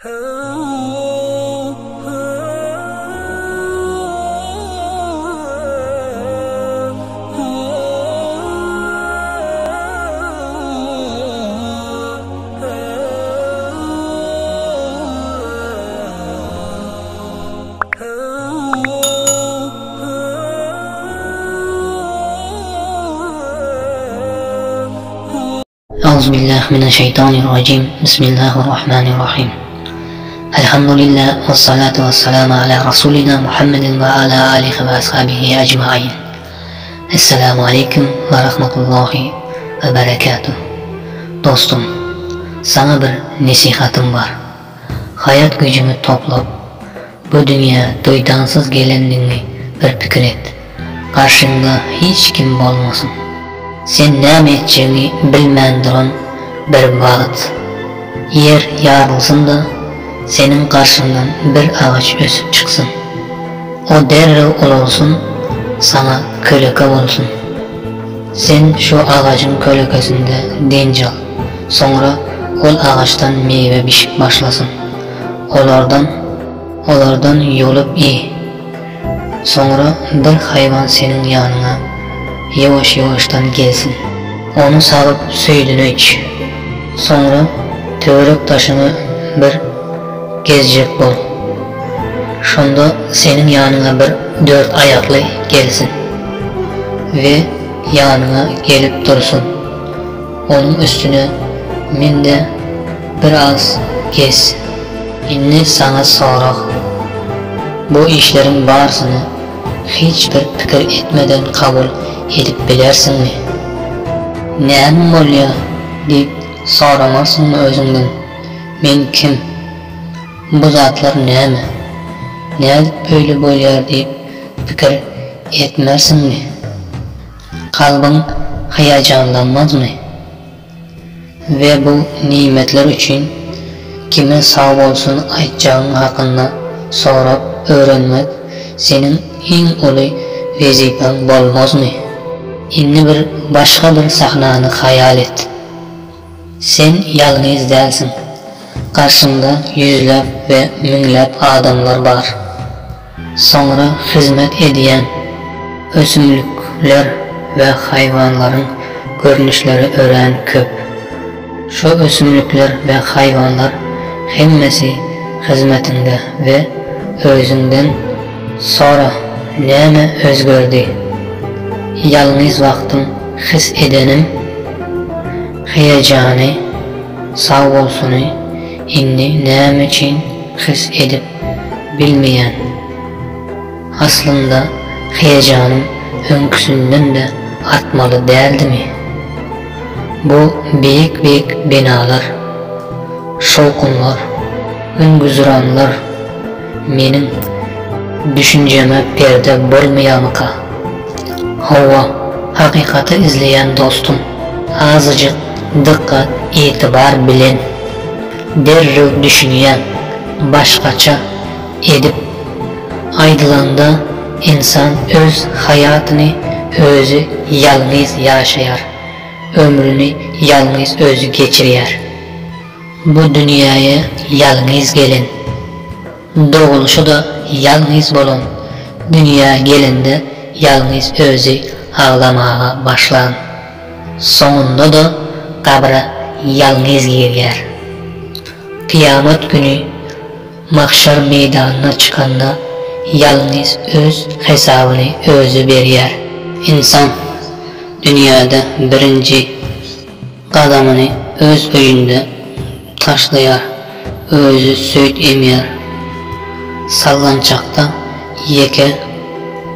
Euzubillahimineşşeytanirracim. Bismillahirrahmanirrahim. Elhamdülillah ve salatu ve selamu ala Resulina Muhammedin ve ala alihi ve ashabihi ecmain. Esselamu aleyküm ve rahmetullahi ve berekatuh. Dostum, sana bir nasihatim var. Hayat gücümü toplap, bu dünya duydansız gelenliğini bir fikir et. Karşında hiç kim olmasın. Sen ne edeceğini bilmeyen duran bir vaat. Yer yarılsın da senin karşından bir ağaç ösüp çıksın. O derhal olsun, sana köleke olsun. Sen şu ağacın kölekesinde denç al. Sonra o ağaçtan meyve pişip başlasın. Onlardan yolup iyi. Sonra bir hayvan senin yanına yavaş yavaştan gelsin. Onu sağıp suyunu iç. Sonra törek taşını bir gezecek bol. Şunda senin yanına bir dört ayaklı gelsin ve yanına gelip dursun. Onun üstüne min de biraz gez. İnni sana sorak. Bu işlerin barsını hiçbir fikir etmeden kabul edip bilersin mi? Neyim oluyor deyip soramazsın mı özünden? Men kim? Bu zatlar neymi? Ne böyle boyar deyip fikir etmersin mi? Kalbin heyecanlanmaz mı? Ve bu nimetler için kime sağ olsun aytacağın hakkında sorap öğrenmek senin en ulu vazifen olmaz mı? İnni bir başka bir sahnanı hayal et. Sen yalnız değilsin. Karşında yüzlep ve minglep adamlar var. Sonra hizmet ediyen ösümlükler ve hayvanların görünüşleri öğren köp. Şu ösümlükler ve hayvanlar hemmesi hizmetinde ve özünden sonra neyme özgürdü. Yalnız vaktim his edenim, heyecanı, sağ olsunu inni neyme için his edip bilmeyen. Aslında heyecanım önküsünden de artmalı değildi mi? Bu büyük büyük binalar, şovkunlar, güzüranlar menin düşünceme perde bulmayamıka. Hava, hakikati izleyen dostum, azıcık dikkat itibar bilen, derrü düşünen, başkaça edip aydılanda insan öz hayatını özü yalnız yaşayar, ömrünü yalnız özü geçiriyor. Bu dünyaya yalnız gelin, doğuluşu da yalnız bolun, dünya gelinde yalnız özü ağlamaya başlan. Sonunda da kabra yalnız girer. Kıyamet günü mahşer meydanına çıkanda yalnız öz hesabını özü veriyor. İnsan dünyada birinci kadamını öz öğünde taşlayar, özü söğüt emiyor. Sallançakta yeke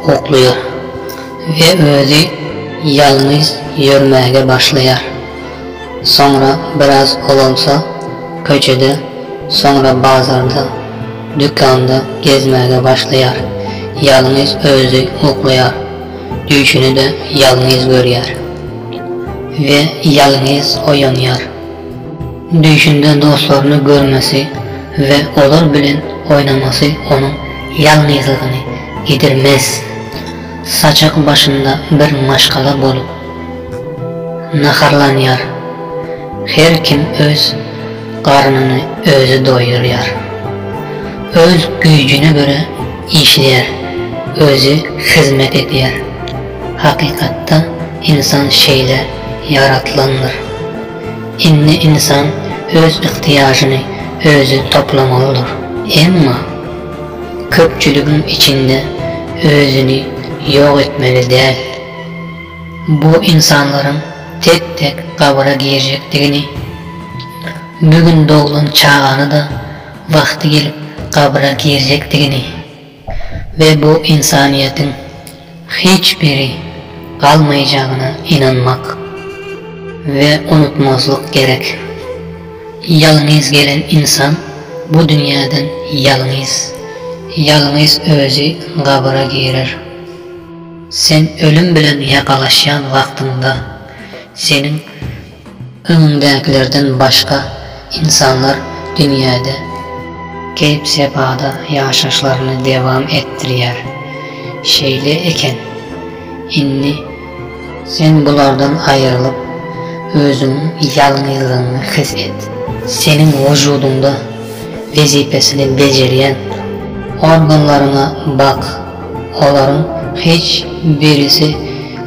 okluyor ve özü yalnız yürümeye başlayar. Sonra biraz olursa köçede, sonra bazarda, dükkanda gezmeye başlayar. Yalnız özü okluyor, düşünü de yalnız görüyor ve yalnız oynuyor. Düşünde dostlarını görmesi ve onlar bilen oynaması onun yalnızlığını gidermez. Saçak başında bir maşkala bulup naharlanıyor. Her kim öz karnını özü doyuruyor. Öz gücüne göre işler, özü hizmet ediyor. Hakikatta insan şeyle yaratılandır. İnni insan öz ihtiyacını özü toplamalıdır. Ama köpçülüğün içinde özünü yok etmeli değil. Bu insanların tek tek kabura gireceklerini, bugün doğulan çağını da vakti gelip kabura gireceklerini ve bu insaniyetin hiçbiri kalmayacağına inanmak ve unutmazlık gerek. Yalnız gelen insan bu dünyadan yalnız özü kabura girer. Sen ölüm bilen yakalaşan vaktinde senin önündekilerden başka insanlar dünyada keyif sefada yaşaşlarını devam ettiriyor. Şeyle eken inni sen bulardan ayrılıp özünün yalnızlığını his et. Senin vücudunda vazifesini beceriyen organlarına bak. Onların hiç birisi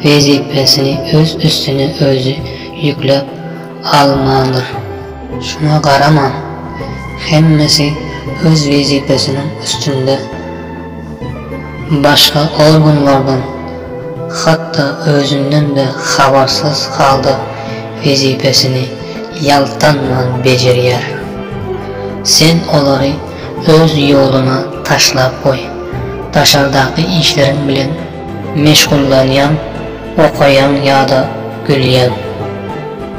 vazifesini öz üstüne özü yüklep almalıdır. Şuna qarama, hemmesi öz vazifesinin üstünde. Başka organlardan, hatta özünden de habersız halda vazifesini yaltanmadan beceriyor. Sen onları öz yoluna taşlap koy. Dışarıdaki işlerin bilen meşgullanayan, okuyan ya da gülüyen.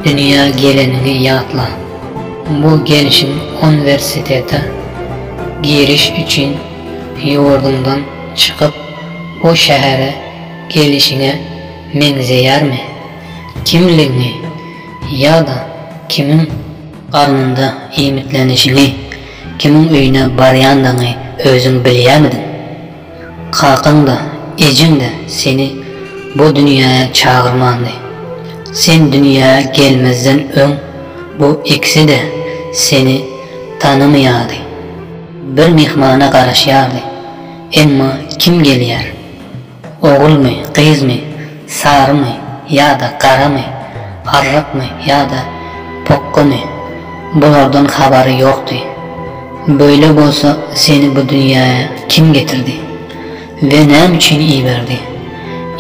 Dünya gelenini yatla. Bu gelişim üniversitede giriş için yurdundan çıkıp bu şehre gelişine benzeyer mi? Kimliğini ya da kimin karnında imitlenişini, kimin öyüne barıyandığını özün biliyor muydun? Kalkın da, ecin de seni bu dünyaya çağırmandı. Sen dünyaya gelmezden ön bu ikisi de seni tanımayadı. Bir mihmana karışyardı. Ama kim geliyor? Oğul mu, kız mı, sarı mı ya da kara mı, arık mı ya da pokku mu? Bunlardan haberi yoktu. Böyle olsa seni bu dünyaya kim getirdi? Ve ne için iyi verdi?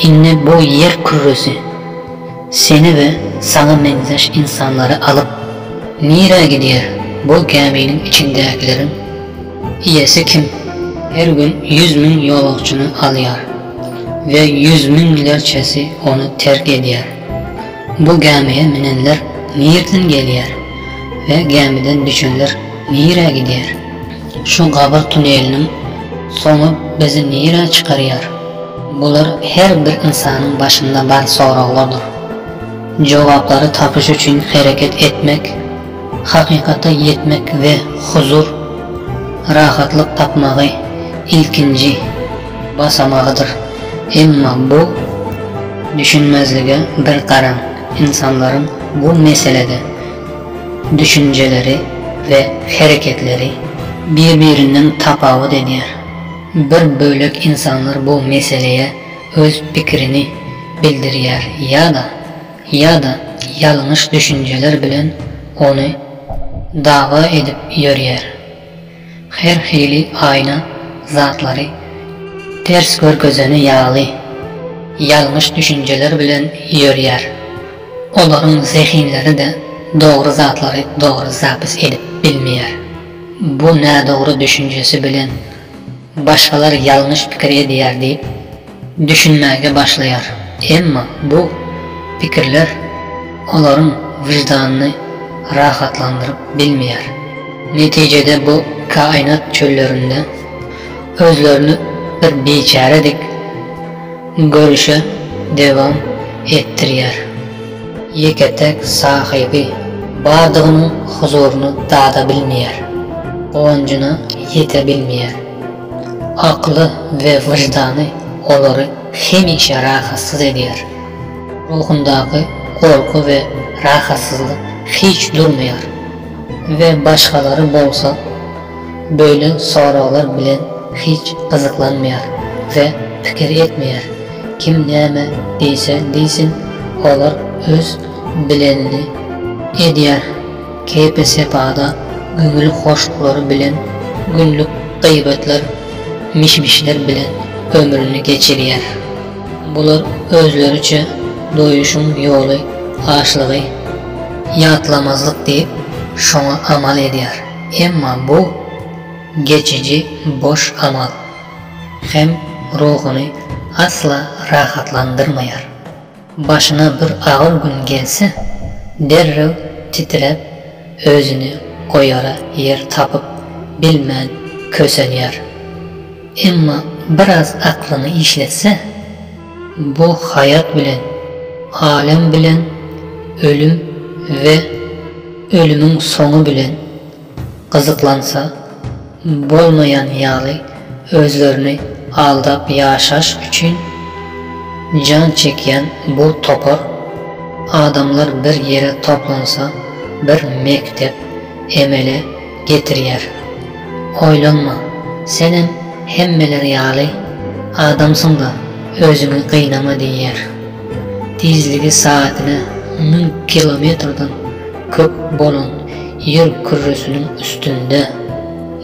İnne bu yer küresi seni ve sana benzeş insanları alıp nereye gidiyor? Bu geminin içindekilerin iyisi kim? Her gün 100.000 yolcunu alıyor ve 100.000'lerçesi onu terk ediyor. Bu gemiye minenler nereden geliyor ve gemiden düşenler nereye gidiyor? Şu kabir tünelinin sonu bizi nereye çıkarıyor? Bunlar her bir insanın başında var sorulardır. Cevapları tapış için hareket etmek, hakikate yetmek ve huzur, rahatlık tapmağı ilkinci basamağıdır. Ama bu düşünmezliğe bir karan insanların bu meselede düşünceleri ve hareketleri birbirinden tafavut ediyor. Bir bölük insanlar bu meseleye öz fikrini bildiriyor ya da yanlış düşünceler bilen onu dava edip yürüyor. Her hili ayna zatları ters görgözeni yağlı, yanlış düşünceler bilen yürüyor. Onların zihinleri de doğru zatları doğru zapis edip bilmiyor. Bu ne doğru düşüncesi bilen başkaları yanlış fikir ediyor deyip düşünmeye başlıyor. Ama bu fikirler onların vicdanını rahatlandırıp bilmiyor. Neticede bu kainat çöllerinde özlerini bir biçaredik görüşe devam ettiriyor. Yeketek sahibi bardığının huzurunu dağda bilmiyor. Oncuna yetebilmiyor. Aklı ve vicdanı onları hemişe rahatsız ediyor. Ruhundaki korku ve rahatsızlık hiç durmuyor. ve başkaları bolsa böyle sorular bilen hiç kızıklanmayar ve fikir etmeyer. Kim neme deyse deysin, olar öz bilenini ediyer. Keype sepada güngül hoşlukları bilen günlük gıybetler, mişmişler bilen ömrünü geçiriyer. Bular özleriçe doyuşun yolu, açlığı, yatlamazlık deyip şona amal ediyer. Emma bu geçici boş amal. Hem ruhunu asla rahatlandırmayar. Başına bir ağır gün gelse derrev titrep özünü koyara yer tapıp bilmen kösenyer. Emma biraz aklını işletse bu hayat bilen, alem bilen, ölüm ve ölümün sonu bilen kızıklansa bolmayan yalı özlerini aldap yaşaş üçün can çeken bu topar adamlar bir yere toplansa bir mektep emele getiriyer. Oylanma, senin hemmeler yalı adamsın da özünü kıynama diyer. Tizligi saatine 1000 kilometreden köp bolun yer kürrüsünün üstünde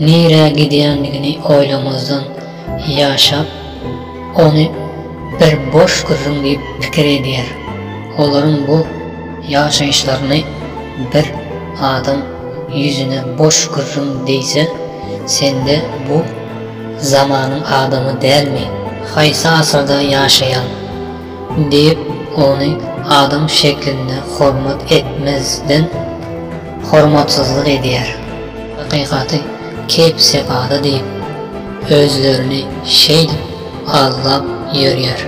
nire gidiyenligini oylamazdan yaşap onu bir boş kırrım deyip fikir ediyer. Onların bu yaşayışlarını bir adam yüzüne boş kırrım deyse sen de bu zamanın adamı değil mi? Haysa asırda yaşayan deyip onu adam şeklinde hürmet etmezden hürmetsizlik ediyer. Hakikati keyp sefada deyip özlerini şeydip allap yürüyer.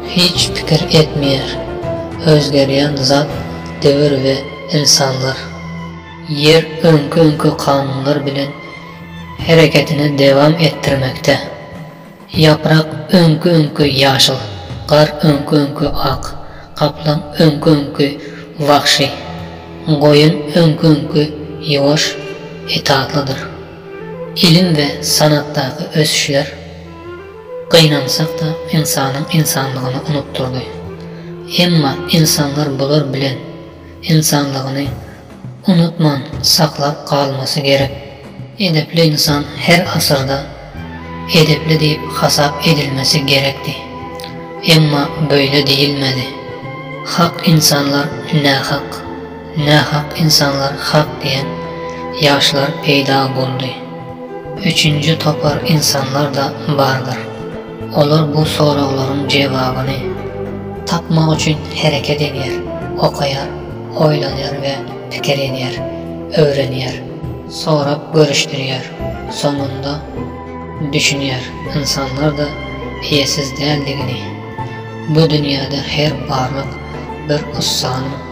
Hiç fikir etmeyer. Özgeriyen zat, devir ve insanlar. Yer önkü kanunlar bilen hareketini devam ettirmekte. Yaprak önkü yaşıl, kar önkü ak, kaplan önkü vahşi, koyun önkü yavaş itaatlıdır. İlim ve sanattaki ösüşler kıynansak da insanın insanlığını unutturdu. Emma insanlar bulur bilen insanlığını unutman saklap kalması gerek. Edepli insan her asırda edepli deyip hasap edilmesi gerekti. Emma böyle değilmedi. Hak insanlar nahak insanlar hak diyen yaşlar peyda buldu. Üçüncü topar insanlar da vardır. Olur bu soruların cevabını tapmak için hareket eder, okuyar, oylanır ve fikir eder, öğrenir, sonra görüştürüyor, sonunda düşünüyor. İnsanlar da piyesiz değilliğini, bu dünyada her varlık bir ussanın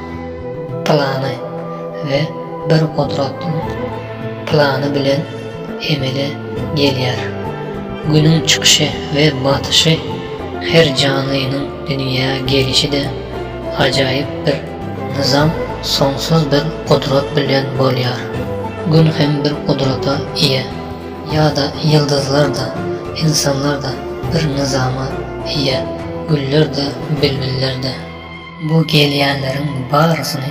planı ve bir kudrettin planı bilen emele geliyor. Günün çıkışı ve batışı her canlının dünyaya gelişi de acayip bir nizam, sonsuz bir kudret bilen boluyor. Gün hem bir kudreta iyi ya da yıldızlar da insanlar da bir nizama iyi, güller de bülbüller de. Bu geleyenlerin barısını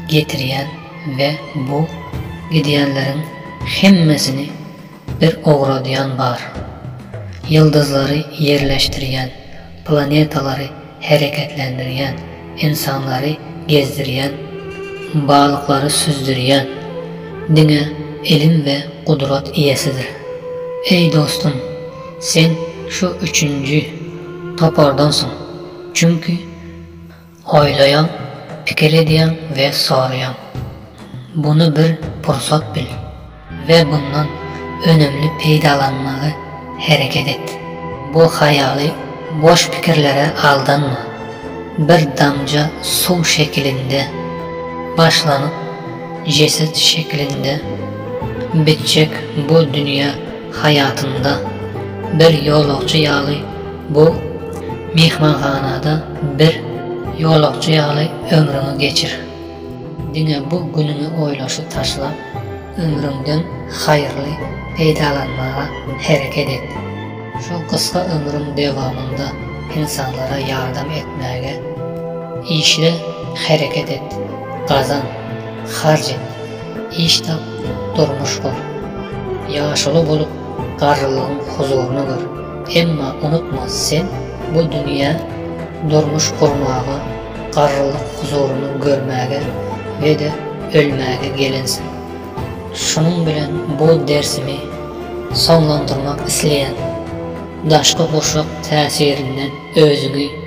getiriyen ve bu gidiyenlerin hemmesini bir uğradayan var. Yıldızları yerleştiriyen, planetaları hareketlendiren, insanları gezdiriyen, balıkları süzdüren, dine ilim ve kudret iyesidir. Ey dostum, sen şu üçüncü topardansın. Çünkü oylayan, fikir ediyen ve soruyan. Bunu bir fırsat bil ve bundan önemli peydalanmağı hareket et. Bu hayali boş fikirlere aldanma. Bir damca su şeklinde başlanıp ceset şeklinde bitecek bu dünya hayatında bir yolokçu yalı bu mihmanxanada bir yolokçu yalı ömrünü geçir. Dine bu gününü oylaşı taşla ömründen hayırlı faydalanmaya hareket et. Şu kısa ömrün devamında insanlara yardım etmeye işle hareket et. Kazan, harcet, iş tap, durmuş kur. Yaşlı bulup qarrılığın huzurunu gör. Emma unutma, sen bu dünya durmuş kurmağa, qarrılık huzurunu görmeye ve de ölmeye gelinsin. Şunun bilen bu dersimi sonlandırmak isteyen, daşkı boşluk tesirinden özünü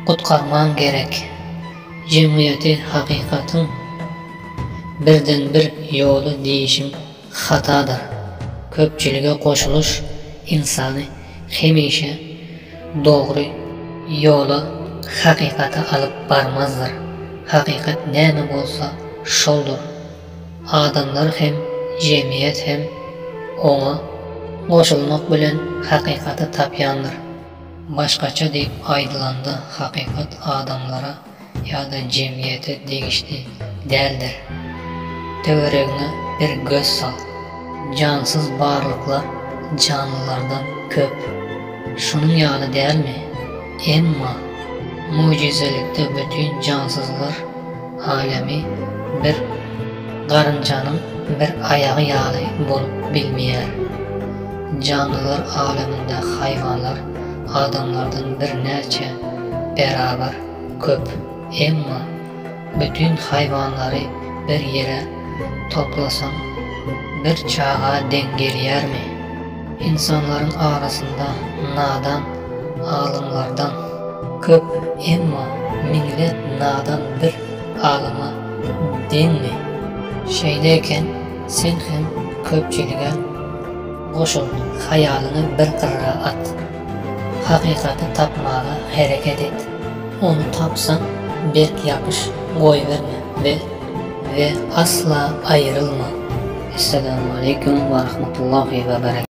kutkarman gerek. Cemiyeti hakikatin birden bir yolu deyişim hatadır. Köpçülüge koşuluş insanı hemişe doğru yola, hakikate alıp barmazdır. Hakikat näme bolsa şoldur. Adamlar hem cemiyet hem ona koşulmak bilen hakikati tapyandır. Başkaça deyip aydılandı, hakikat adamlara ya da cemiyete degişli değildir. Töweregine bir göz sal. Cansız varlıklar canlılardan köp. Şunun ýaly dälmi? Emma mucizelikde bütün cansızlar alemi bir garıncanın bir ayağı ýaly bolup bilmeýär. Canlılar aleminde hayvanlar adamlardan bir näçe beraber köp. Emma bütün hayvanları bir yere toplasan bir çağa dengelýärmi? İnsanların arasında nadan alımlardan köp, emma millet nadan bir alıma denmi. Şeydeyken sen hem köpçülüge koşul, hayalyny bir kırra at. Hakikati tapmağa hareket et. Onu tapsan berk yapış, goýberme ve asla ayrılma. Esselamu aleyküm ve rahmetullahi ve berekatuhu.